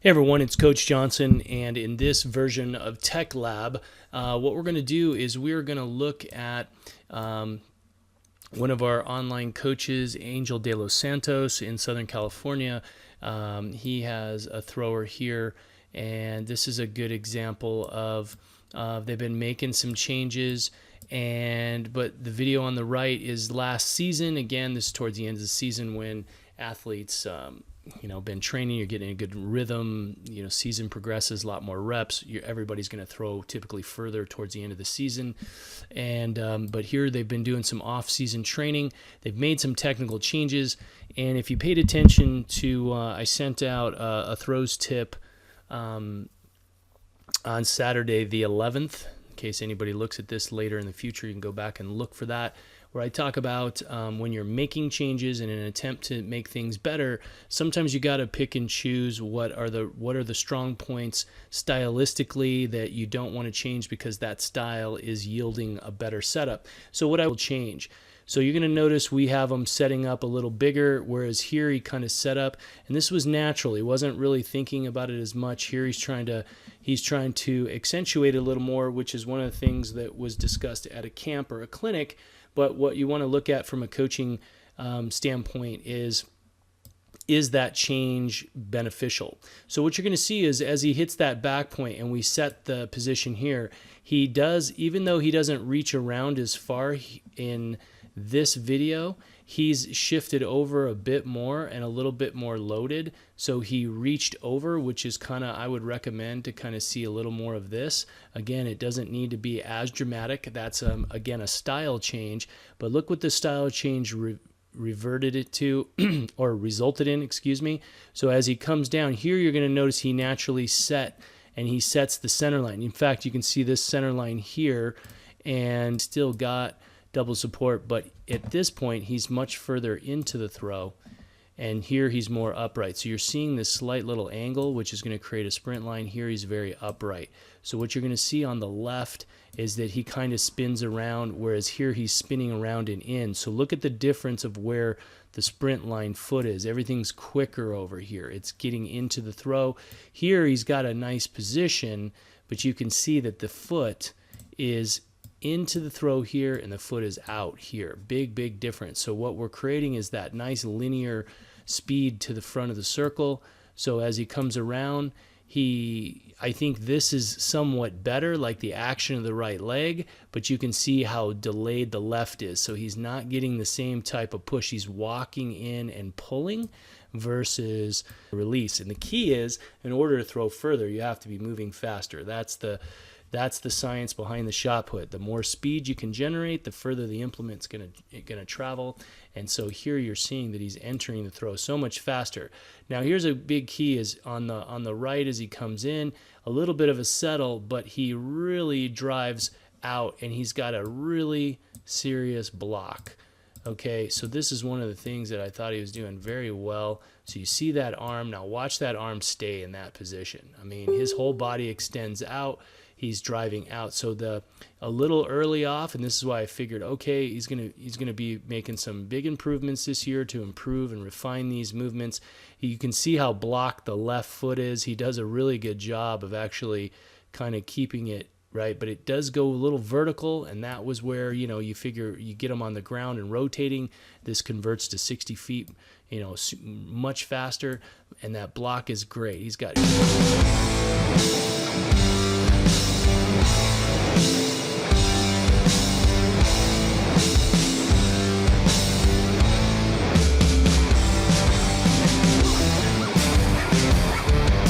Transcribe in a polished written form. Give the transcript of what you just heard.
Hey everyone, it's Coach Johnson, and in this version of Tech Lab, what we're going to do is we're going to look at one of our online coaches, Angel De Los Santos in Southern California. He has a thrower here, and this is a good example of they've been making some changes. But the video on the right is last season. Again, this is towards the end of the season when athletes been training, you're getting a good rhythm, season progresses, a lot more reps, everybody's going to throw typically further towards the end of the season. But here they've been doing some off-season training, they've made some technical changes, and if you paid attention to, I sent out a throws tip on Saturday the 11th, in case anybody looks at this later in the future, you can go back and look for that, where I talk about when you're making changes in an attempt to make things better, sometimes you got to pick and choose what are the strong points stylistically that you don't want to change because that style is yielding a better setup. So what I will change. So you're going to notice we have him setting up a little bigger, whereas here he kind of set up, and this was natural. He wasn't really thinking about it as much. Here he's trying to accentuate it a little more, which is one of the things that was discussed at a camp or a clinic. But what you want to look at from a coaching standpoint is that change beneficial? So what you're going to see is as he hits that back point and we set the position here, he does, even though he doesn't reach around as far in this video, he's shifted over a bit more and a little bit more loaded. So he reached over, which is kind of, I would recommend to kind of see a little more of this. Again, it doesn't need to be as dramatic. That's, again, a style change. But look what the style change reverted it to, or resulted in, excuse me. So as he comes down here, you're going to notice he naturally set, and he sets the center line. In fact, you can see this center line here and still got double support, but at this point he's much further into the throw, and here he's more upright. So you're seeing this slight little angle, which is going to create a sprint line. Here he's very upright. So what you're going to see on the left is that he kind of spins around, whereas here he's spinning around and in. So look at the difference of where the sprint line foot is. Everything's quicker over here. It's getting into the throw. Here he's got a nice position, but you can see that the foot is into the throw here and the foot is out here. Big difference. So what we're creating is that nice linear speed to the front of the circle. So as he comes around, I think this is somewhat better, like the action of the right leg, but you can see how delayed the left is. So he's not getting the same type of push. He's walking in and pulling versus release. And the key is, in order to throw further, you have to be moving faster. That's the science behind the shot put. The more speed you can generate, the further the implement's gonna travel. And so here you're seeing that he's entering the throw so much faster. Now here's a big key is on the right as he comes in, a little bit of a settle, but he really drives out and he's got a really serious block. Okay, so this is one of the things that I thought he was doing very well. So you see that arm, now watch that arm stay in that position. I mean, his whole body extends out. He's driving out. So a little early off, and this is why I figured, okay, he's gonna be making some big improvements this year to improve and refine these movements. You can see how blocked the left foot is. He does a really good job of actually kind of keeping it right, but it does go a little vertical, and that was where you figure you get him on the ground and rotating. This converts to 60 feet, much faster, and that block is great. He's got